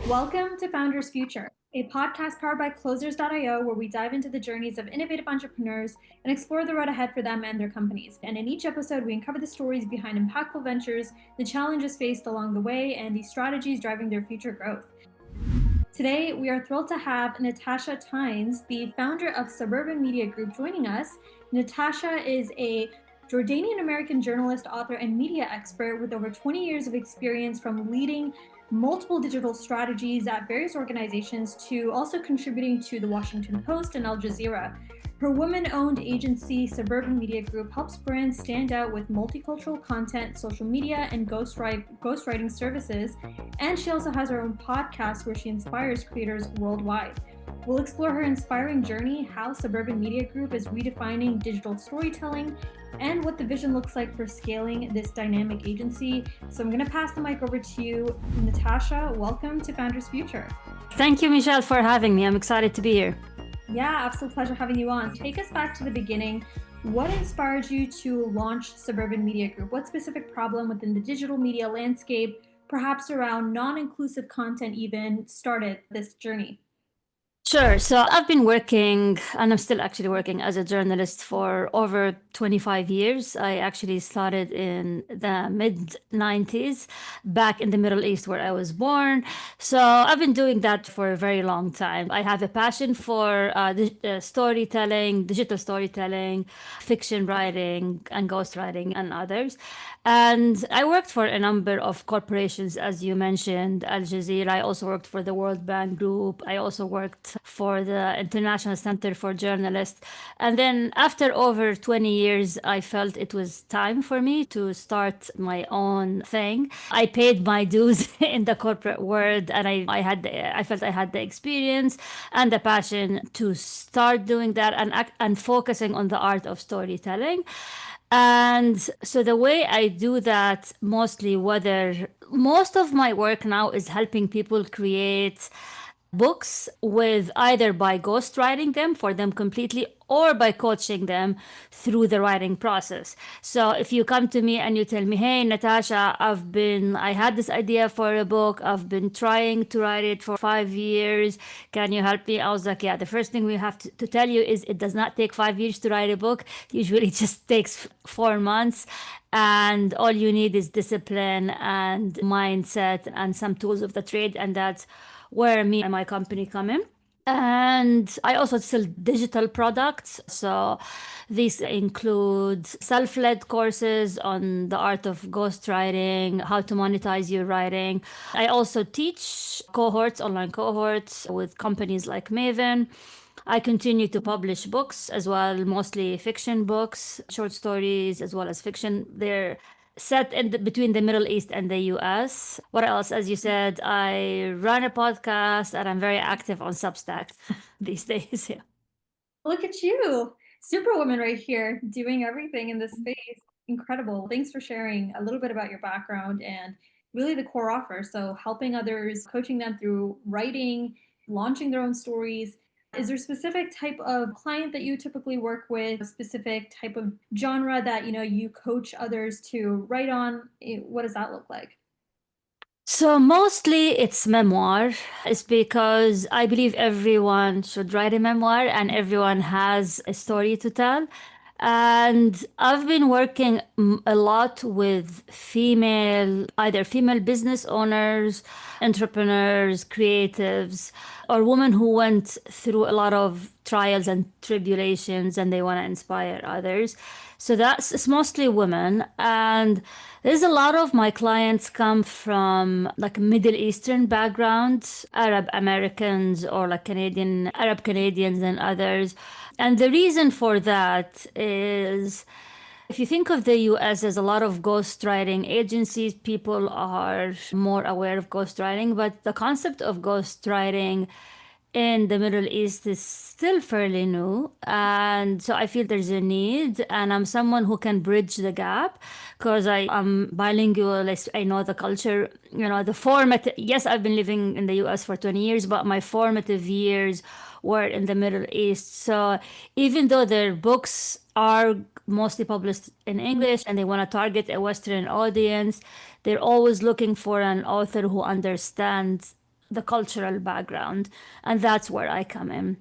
Welcome to Founders Future, a podcast powered by Closers.io, where we dive into the journeys of innovative entrepreneurs and explore the road ahead for them and their companies. And in each episode, we uncover the stories behind impactful ventures, the challenges faced along the way, and the strategies driving their future growth. Today, we are thrilled to have Natasha Tynes, the founder of Suburban Media Group, joining us. Natasha is a Jordanian-American journalist, author, and media expert with over 20 years of experience from leading multiple digital strategies at various organizations to also contributing to the Washington Post and Al Jazeera. Her woman-owned agency, Suburban Media Group, helps brands stand out with multicultural content, social media, and ghostwriting services. And she also has her own podcast where she inspires creators worldwide. We'll explore her inspiring journey, how Suburban Media Group is redefining digital storytelling, and what the vision looks like for scaling this dynamic agency. So I'm going to pass the mic over to you, Natasha. Welcome to Founders Future. Thank you, Michelle, for having me. I'm excited to be here. Yeah, absolute pleasure having you on. Take us back to the beginning. What inspired you to launch Suburban Media Group? What specific problem within the digital media landscape, perhaps around non-inclusive content even, started this journey? Sure. So I've been working, and I'm still actually working as a journalist for over 25 years. I actually started in the mid 90s, back in the Middle East where I was born. So I've been doing that for a very long time. I have a passion for storytelling, digital storytelling, fiction writing, and ghostwriting, and others. And I worked for a number of corporations, as you mentioned, Al Jazeera. I also worked for the World Bank Group. I also worked for the International Center for Journalists. And then after over 20 years, I felt it was time for me to start my own thing. I paid my dues in the corporate world, and I felt I had the experience and the passion to start doing that and focusing on the art of storytelling. And so the way I do that mostly, whether most of my work now is helping people create books with either by ghostwriting them for them completely or by coaching them through the writing process. So if you come to me and you tell me, hey, Natasha, I had this idea for a book. I've been trying to write it for 5 years. Can you help me? I was like, yeah, the first thing we have to tell you is it does not take 5 years to write a book. Usually it just takes 4 months. And all you need is discipline and mindset and some tools of the trade. And that's where me and my company come in. And I also sell digital products. So these include self-led courses on the art of ghostwriting, how to monetize your writing. I also teach online cohorts with companies like Maven. I continue to publish books as well, mostly fiction books, short stories, as well as fiction. They're set between the Middle East and the US. What else? As you said, I run a podcast and I'm very active on Substack these days. Yeah. Look at you, superwoman right here, doing everything in this space. Incredible. Thanks for sharing a little bit about your background and really the core offer. So helping others, coaching them through writing, launching their own stories. Is there a specific type of client that you typically work with, a specific type of genre that you coach others to write on? What does that look like? So mostly it's memoir. It's because I believe everyone should write a memoir and everyone has a story to tell. And I've been working a lot with either female business owners, entrepreneurs, creatives, or women who went through a lot of trials and tribulations and they want to inspire others. So it's mostly women. And there's a lot of my clients come from like Middle Eastern backgrounds, Arab Americans or like Arab Canadians and others. And the reason for that is if you think of the US, there's a lot of ghostwriting agencies. People are more aware of ghostwriting, but the concept of ghostwriting in the Middle East is still fairly new. And so I feel there's a need, and I'm someone who can bridge the gap because I'm bilingual. I know the culture, the format. Yes, I've been living in the US for 20 years, but my formative years were in the Middle East. So even though their books are mostly published in English and they want to target a Western audience, they're always looking for an author who understands the cultural background. And that's where I come in.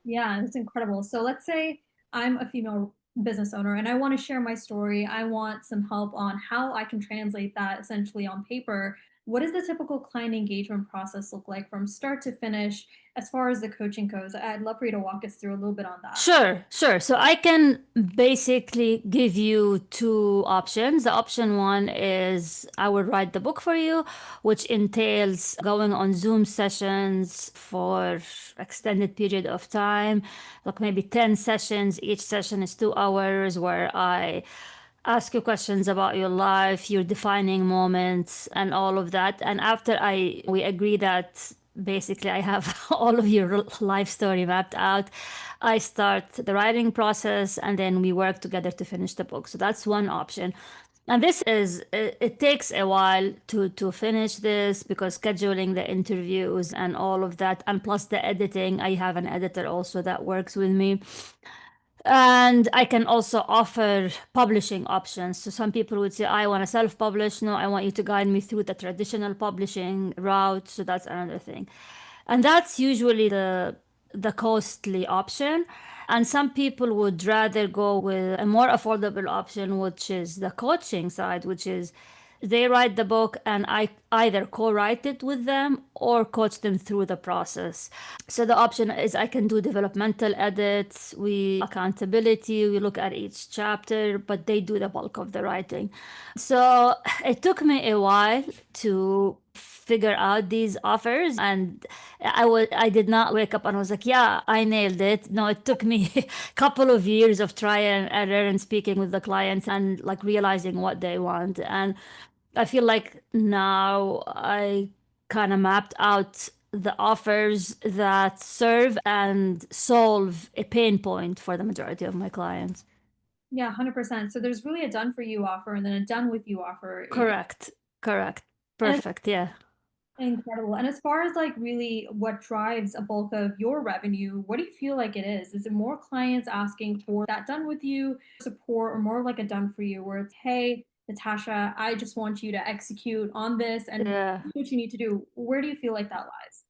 Yeah, it's incredible. So let's say I'm a female business owner and I want to share my story. I want some help on how I can translate that essentially on paper. What does the typical client engagement process look like from start to finish as far as the coaching goes? I'd love for you to walk us through a little bit on that. Sure, sure. So I can basically give you two options. The option one is I will write the book for you, which entails going on Zoom sessions for extended period of time, like maybe 10 sessions. Each session is 2 hours where I ask you questions about your life, your defining moments, and all of that. And after I we agree that basically I have all of your life story mapped out, I start the writing process, and then we work together to finish the book. So that's one option. And this is it takes a while to finish this because scheduling the interviews and all of that, and plus the editing. I have an editor also that works with me. And I can also offer publishing options. So some people would say, I want to self-publish. No, I want you to guide me through the traditional publishing route. So that's another thing. And that's usually the costly option. And some people would rather go with a more affordable option, which is the coaching side, which is they write the book and I either co-write it with them or coach them through the process. So the option is I can do developmental edits, we accountability, we look at each chapter, but they do the bulk of the writing. So it took me a while to figure out these offers, and I did not wake up and I was like, yeah, I nailed it. No, it took me a couple of years of trial and error and speaking with the clients and like realizing what they want. And I feel like now I kind of mapped out the offers that serve and solve a pain point for the majority of my clients. Yeah, 100%. So there's really a done for you offer and then a done with you offer. Correct. Correct. And Perfect. Yeah. incredible. And as far as like really what drives a bulk of your revenue, what do you feel like it is? Is it more clients asking for that done with you support or more like a done for you where it's, hey, Natasha, I just want you to execute on this and Yeah. what you need to do? Where do you feel like that lies?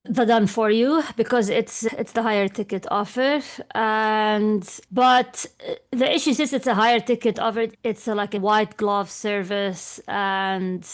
The done for you because it's the higher ticket offer. And but the issue is it's a higher ticket offer. It's like a white glove service, and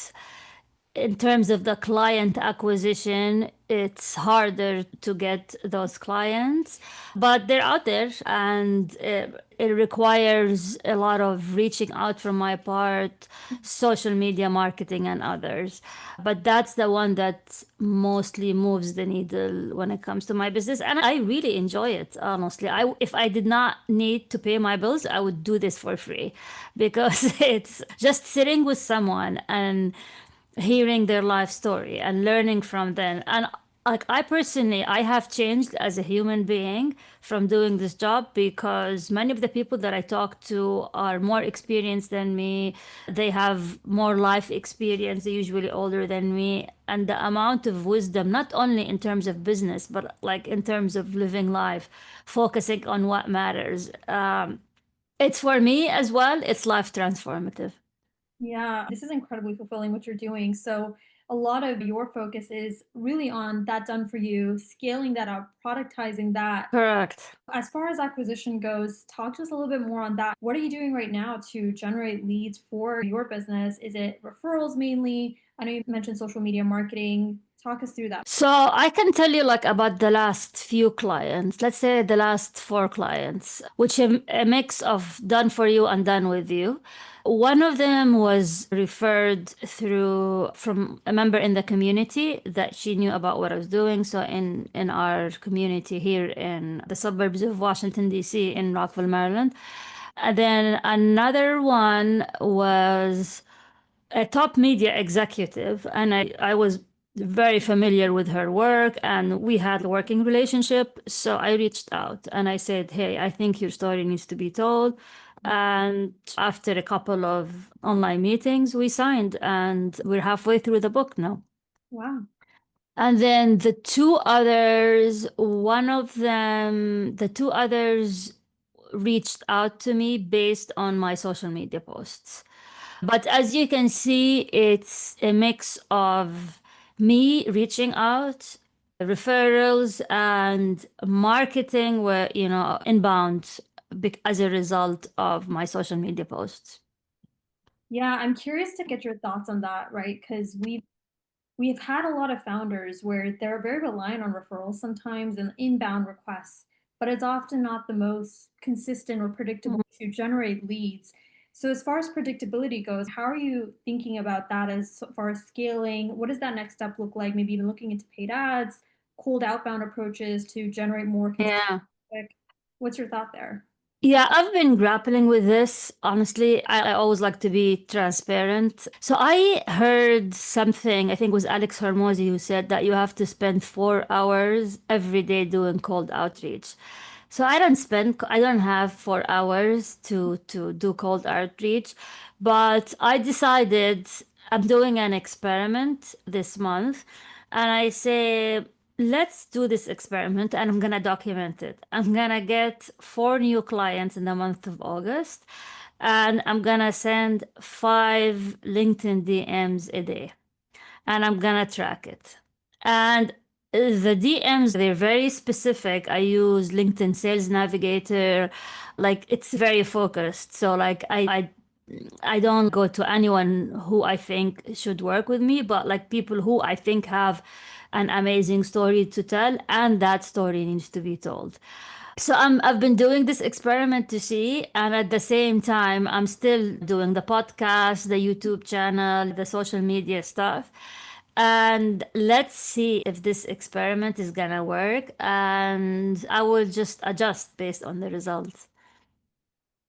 in terms of the client acquisition, it's harder to get those clients, but they're out there, and it requires a lot of reaching out from my part, social media marketing, and others. But that's the one that mostly moves the needle when it comes to my business, and I really enjoy it. Honestly, if I did not need to pay my bills, I would do this for free because it's just sitting with someone and hearing their life story and learning from them. And like I personally, I have changed as a human being from doing this job because many of the people that I talk to are more experienced than me. They have more life experience, they're usually older than me. And the amount of wisdom, not only in terms of business, but like in terms of living life, focusing on what matters. It's for me as well, it's life transformative. Yeah, this is incredibly fulfilling what you're doing. So, a lot of your focus is really on that done for you, scaling that up, productizing that. Correct. As far as acquisition goes, talk to us a little bit more on that. What are you doing right now to generate leads for your business? Is it referrals mainly? I know you mentioned social media marketing. Talk us through that. So I can tell you like about the last few clients, let's say the last 4 clients, which a mix of done for you and done with you. One of them was referred through from a member in the community that she knew about what I was doing. So in our community here in the suburbs of Washington, D.C., in Rockville, Maryland. And then another one was a top media executive, and I was very familiar with her work and we had a working relationship. So I reached out and I said, hey, I think your story needs to be told. And after a couple of online meetings, we signed and we're halfway through the book now. Wow. And then the two others, the two others reached out to me based on my social media posts. But as you can see, it's a mix of me reaching out, referrals, and marketing were, inbound as a result of my social media posts. Yeah, I'm curious to get your thoughts on that, right? Because we've had a lot of founders where they're very reliant on referrals sometimes and inbound requests, but it's often not the most consistent or predictable to generate leads. So as far as predictability goes, how are you thinking about that as far as scaling? What does that next step look like? Maybe even looking into paid ads, cold outbound approaches to generate more consistent Yeah. traffic. What's your thought there? Yeah, I've been grappling with this. Honestly, I always like to be transparent. So I heard something, I think it was Alex Hormozy who said that you have to spend 4 hours every day doing cold outreach. So I don't have 4 hours to do cold outreach, but I decided I'm doing an experiment this month, and I say, let's do this experiment and I'm gonna document it. I'm gonna get 4 new clients in the month of August, and I'm gonna send 5 LinkedIn DMs a day, and I'm gonna track it. And the DMs, they're very specific. I use LinkedIn Sales Navigator. Like, it's very focused. So like I don't go to anyone who I think should work with me, but like people who I think have an amazing story to tell, and that story needs to be told. So I've been doing this experiment to see, and at the same time, I'm still doing the podcast, the YouTube channel, the social media stuff. And let's see if this experiment is gonna work, and I will just adjust based on the results.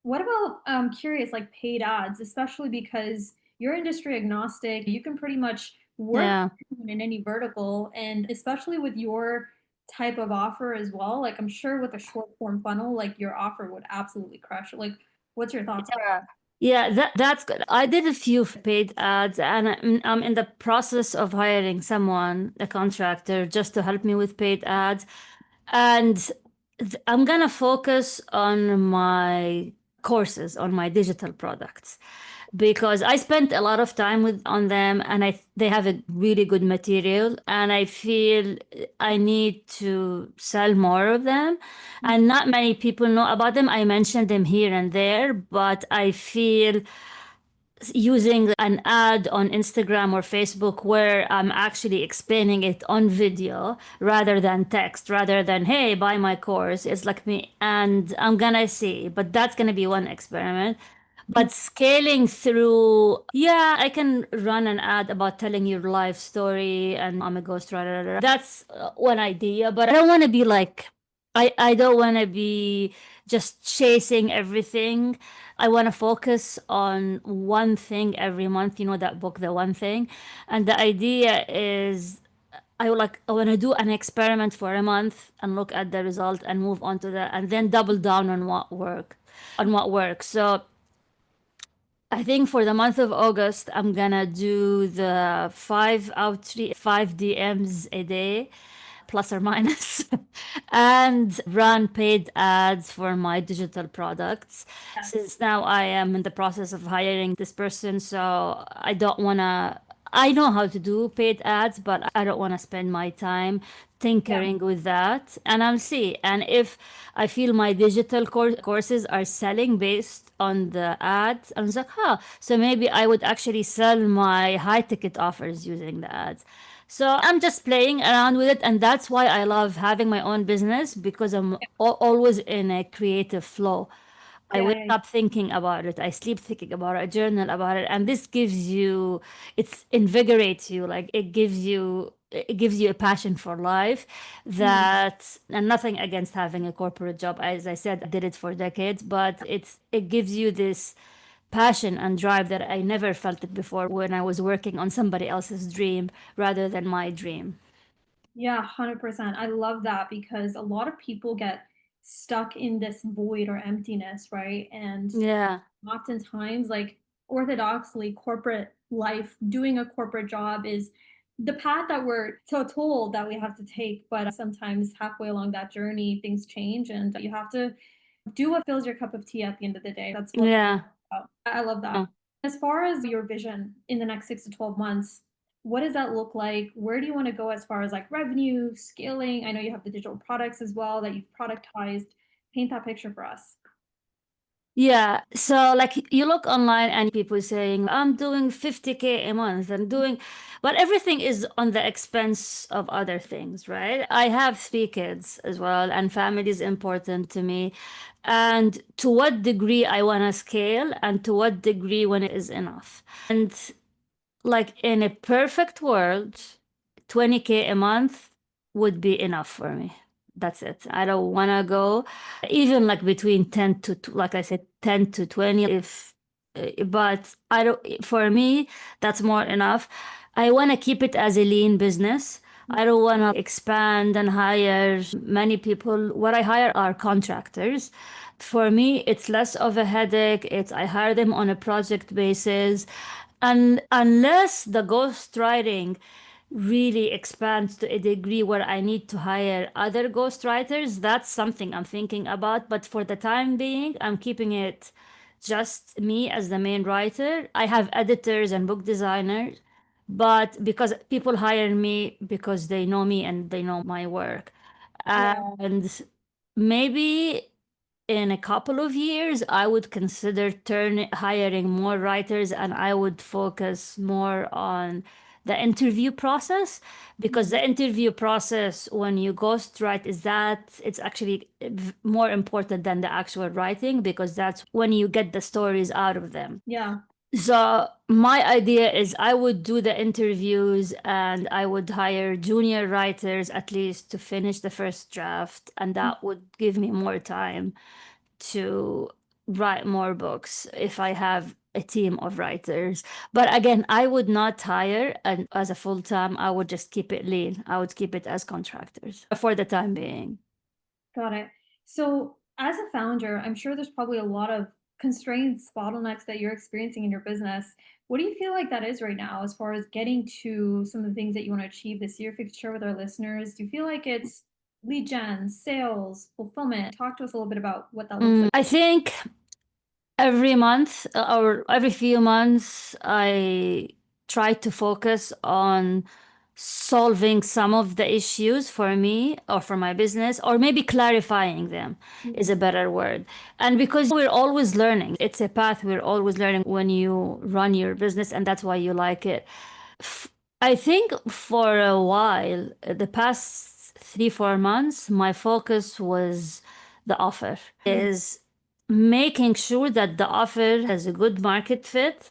What about curious like paid ads, especially because you're industry agnostic, you can pretty much work Yeah. in any vertical, and especially with your type of offer as well. Like I'm sure with a short form funnel, like your offer would absolutely crush it. Like, what's your thoughts? Yeah, that's good. I did a few paid ads, and I'm in the process of hiring someone, a contractor, just to help me with paid ads. And I'm gonna focus on my courses, on my digital products, because I spent a lot of time with on them, and they have a really good material, and I feel I need to sell more of them. And not many people know about them. I mentioned them here and there, but I feel using an ad on Instagram or Facebook where I'm actually explaining it on video rather than text, rather than, hey, buy my course. It's like me, and I'm gonna see, but that's gonna be one experiment. But scaling through, yeah, I can run an ad about telling your life story and I'm a ghostwriter. That's one idea, but I don't want to be like, I don't want to be just chasing everything. I want to focus on one thing every month, that book, The One Thing. And the idea is I want to do an experiment for a month and look at the result and move on to that and then double down on what works. So I think for the month of August, I'm gonna do the 5 DMs a day, plus or minus, and run paid ads for my digital products. Since now I am in the process of hiring this person, so I don't wanna. I know how to do paid ads, but I don't want to spend my time tinkering with that. And I'll see. And if I feel my digital courses are selling based on the ads, I was like, huh, so maybe I would actually sell my high ticket offers using the ads. So I'm just playing around with it. And that's why I love having my own business, because I'm always in a creative flow. I Yeah, wake yeah, up thinking about it. I sleep thinking about it. I journal about it, and this gives you, it invigorates you. Like it gives you a passion for life. yeah. That, and nothing against having a corporate job. As I said, I did it for decades, but it gives you this passion and drive that I never felt it before when I was working on somebody else's dream rather than my dream. Yeah, 100%. I love that because a lot of people get stuck in this void or emptiness, right? And Yeah, oftentimes, like orthodoxly, corporate life, doing a corporate job is the path that we're so told that we have to take. But sometimes halfway along that journey, things change and you have to do what fills your cup of tea at the end of the day. That's what yeah. I love that. As far as your vision in the next 6 to 12 months, What does that look like? Where do you want to go as far as like revenue, scaling? I know you have the digital products as well that you've productized. Paint that picture for us. Yeah. So like you look online and people saying, I'm doing 50K a month and doing, but everything is on the expense of other things, right? I have 3 kids as well, and family is important to me. And to what degree I want to scale and to what degree when it is enough. And like in a perfect world, 20K a month would be enough for me. That's it. I don't want to go even like between 10 to, like I said, 10 to 20 if, but I don't, for me, that's more enough. I want to keep it as a lean business. I don't want to expand and hire many people. What I hire are contractors. For me, it's less of a headache. I hire them on a project basis. And unless the ghostwriting really expands to a degree where I need to hire other ghostwriters, that's something I'm thinking about. But for the time being, I'm keeping it just me as the main writer. I have editors and book designers, but because people hire me because they know me and they know my work. Yeah. And maybe in a couple of years, I would consider hiring more writers and I would focus more on the interview process because the interview process when you ghostwrite is that it's actually more important than the actual writing because that's when you get the stories out of them. Yeah. So my idea is I would do the interviews and I would hire junior writers at least to finish the first draft, and that would give me more time to write more books if I have a team of writers. But again, I would not hire and as a full time. I would just keep it lean. I would keep it as contractors for the time being. Got it. So, as a founder, I'm sure there's probably a lot of constraints, bottlenecks that you're experiencing in your business. What do you feel like that is right now as far as getting to some of the things that you want to achieve this year? If you could share with our listeners, do you feel like it's lead gen, sales, fulfillment? Talk to us a little bit about what that looks like. I think every month or every few months, I try to focus on solving some of the issues for me or for my business, or maybe clarifying them is a better word. And because we're always learning, it's a path we're always learning when you run your business, and that's why you like it. I think for a while, the past 3, 4 months, my focus was the offer, is making sure that the offer has a good market fit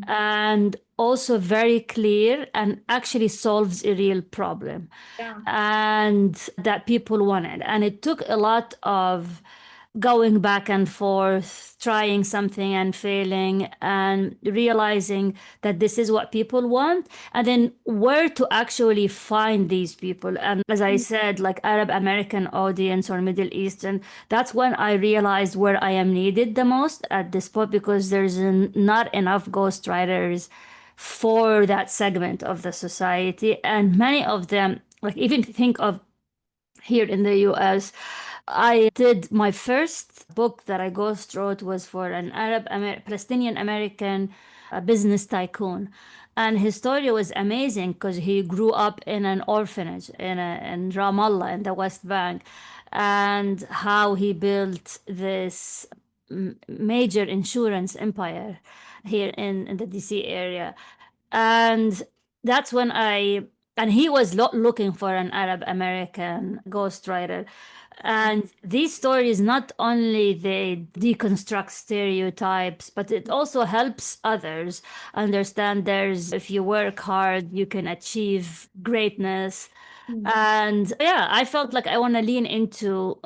and also very clear and actually solves a real problem Yeah. and that people wanted. And it took a lot of going back and forth, trying something and failing, and realizing that this is what people want, and then where to actually find these people. And as I said, like Arab American audience or Middle Eastern, that's when I realized where I am needed the most at this point because there's not enough ghostwriters for that segment of the society. And many of them, like even think of here in the US, I did my first book that I ghost wrote was for an Palestinian American business tycoon. And his story was amazing because he grew up in an orphanage in Ramallah in the West Bank, and how he built this major insurance empire here in the DC area. And that's when and he was looking for an Arab American ghostwriter. And these stories not only they deconstruct stereotypes, but it also helps others understand there's if you work hard, you can achieve greatness. And yeah, I felt like I want to lean into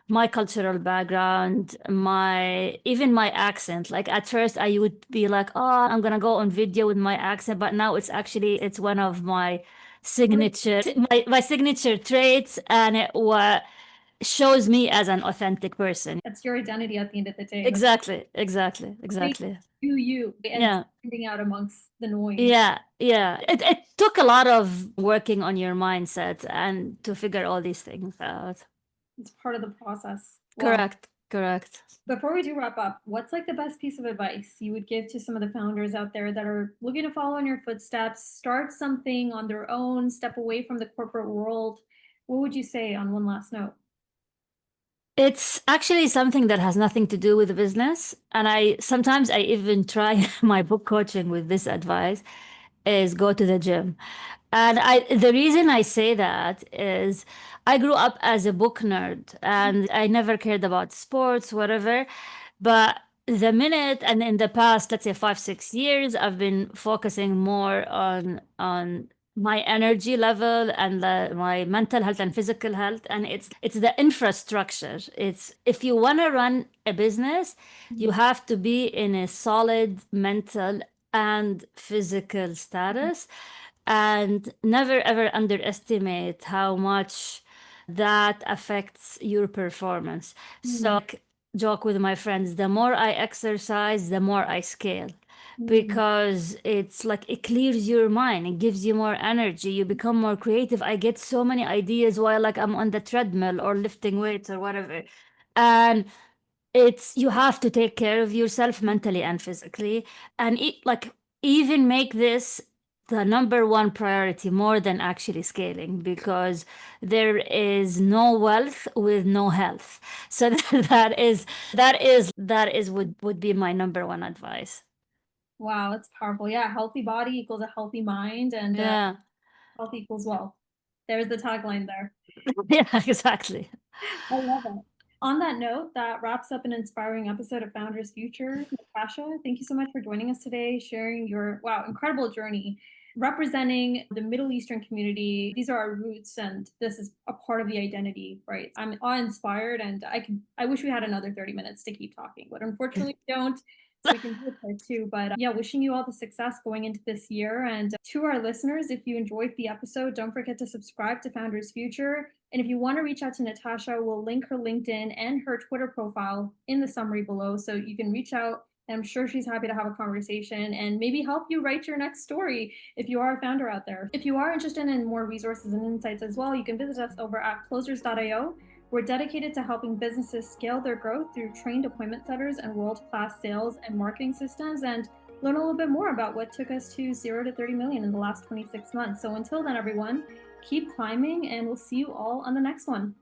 my cultural background, my even my accent. Like at first I would be like, oh, I'm gonna go on video with my accent, but now it's one of my signature my signature traits, and it shows me as an authentic person. That's your identity at the end of the day. Exactly, exactly, Make exactly. you you and Yeah. standing out amongst the noise. Yeah, yeah. It took a lot of working on your mindset and to figure all these things out. It's part of the process. Wow. Correct. Correct. Before we do wrap up, what's like the best piece of advice you would give to some of the founders out there that are looking to follow in your footsteps, start something on their own, step away from the corporate world? What would you say on one last note? It's actually something that has nothing to do with the business. And I sometimes I even try my book coaching with this advice is go to the gym. And the reason I say that is I grew up as a book nerd and I never cared about sports, whatever. But the minute and in the past, let's say 5, 6 years, I've been focusing more on my energy level and my mental health and physical health. And it's the infrastructure. It's if you want to run a business, you have to be in a solid mental and physical status, and never ever underestimate how much that affects your performance. Mm, So joke with my friends, the more I exercise, the more I scale. mm, Because it's like it clears your mind, it gives you more energy, you become more creative. I get so many ideas while like I'm on the treadmill or lifting weights or whatever. And it's you have to take care of yourself mentally and physically, and even make this the number one priority more than actually scaling, because there is no wealth with no health. So that is would be my number one advice. wow, that's powerful. Yeah, healthy body equals a healthy mind, and Yeah. health equals wealth. There's the tagline there. Yeah, exactly. I love it. On that note, that wraps up an inspiring episode of Founders Future. Natasha, thank you so much for joining us today, sharing your wow, incredible journey representing the Middle Eastern community. These are our roots and this is a part of the identity, right? I'm awe-inspired and I wish we had another 30 minutes to keep talking, but unfortunately we don't. So we can do a part two. But yeah, wishing you all the success going into this year. And to our listeners, if you enjoyed the episode, don't forget to subscribe to Founders Future. And if you want to reach out to Natasha, we'll link her LinkedIn and her Twitter profile in the summary below. So you can reach out. And I'm sure she's happy to have a conversation and maybe help you write your next story if you are a founder out there. If you are interested in more resources and insights as well, you can visit us over at closers.io. We're dedicated to helping businesses scale their growth through trained appointment setters and world-class sales and marketing systems, and learn a little bit more about what took us to 0 to 30 million in the last 26 months. So until then, everyone, keep climbing and we'll see you all on the next one.